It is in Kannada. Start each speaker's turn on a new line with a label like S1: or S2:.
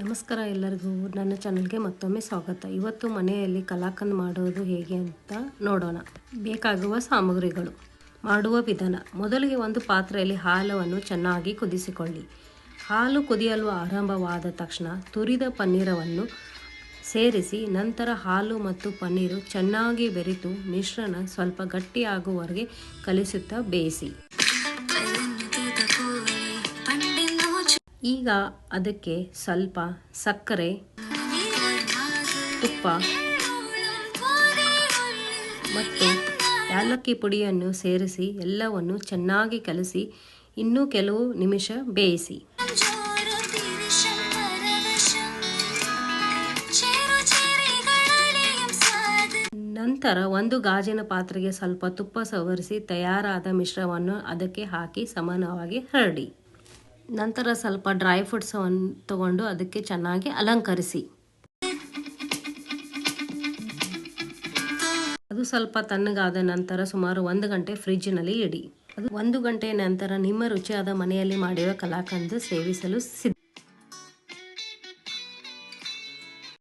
S1: ನಮಸ್ಕಾರ ಎಲ್ಲರಿಗೂ ನನ್ನ ಚಾನಲ್ಗೆ ಮತ್ತೊಮ್ಮೆ ಸ್ವಾಗತ. ಇವತ್ತು ಮನೆಯಲ್ಲಿ ಕಲಾಕಂದ್ ಮಾಡೋದು ಹೇಗೆ ಅಂತ ನೋಡೋಣ. ಬೇಕಾಗುವ ಸಾಮಗ್ರಿಗಳು, ಮಾಡುವ ವಿಧಾನ. ಮೊದಲಿಗೆ ಒಂದು ಪಾತ್ರೆಯಲ್ಲಿ ಹಾಲನ್ನು ಚೆನ್ನಾಗಿ ಕುದಿಸಿಕೊಳ್ಳಿ. ಹಾಲು ಕುದಿಯಲು ಆರಂಭವಾದ ತಕ್ಷಣ ತುರಿದ ಪನ್ನೀರವನ್ನು ಸೇರಿಸಿ ನಂತರ ಹಾಲು ಮತ್ತು ಪನ್ನೀರು ಚೆನ್ನಾಗಿ ಬೆರೆತು ಮಿಶ್ರಣ ಸ್ವಲ್ಪ ಗಟ್ಟಿಯಾಗುವವರೆಗೆ ಕಲಿಸುತ್ತಾ ಬೇಯಿಸಿ. ಈಗ ಅದಕ್ಕೆ ಸ್ವಲ್ಪ ಸಕ್ಕರೆ, ತುಪ್ಪ ಮತ್ತು ಏಲಕ್ಕಿ ಪುಡಿಯನ್ನು ಸೇರಿಸಿ ಎಲ್ಲವನ್ನು ಚೆನ್ನಾಗಿ ಕಲಸಿ ಇನ್ನೂ ಕೆಲವು ನಿಮಿಷ ಬೇಯಿಸಿ. ನಂತರ ಒಂದು ಗಾಜಿನ ಪಾತ್ರೆಗೆ ಸ್ವಲ್ಪ ತುಪ್ಪ ಸವರಿಸಿ ತಯಾರಾದ ಮಿಶ್ರಣವನ್ನು ಅದಕ್ಕೆ ಹಾಕಿ ಸಮಾನವಾಗಿ ಹರಡಿ. ನಂತರ ಸ್ವಲ್ಪ ಡ್ರೈ ಫ್ರೂಟ್ಸನ್ನು ತಗೊಂಡು ಅದಕ್ಕೆ ಚೆನ್ನಾಗಿ ಅಲಂಕರಿಸಿ. ಅದು ಸ್ವಲ್ಪ ತಣ್ಣಗಾದ ನಂತರ ಸುಮಾರು 1 ಗಂಟೆ ಫ್ರಿಡ್ಜ್ನಲ್ಲಿ ಇಡಿ. ಅದು 1 ಗಂಟೆ ನಂತರ ನಿಮ್ಮ ರುಚಿಯಾದ ಮನೆಯಲ್ಲಿ ಮಾಡಿರುವ ಕಲಾಕಂದ್ ಸೇವಿಸಲು ಸಿದ್ಧ.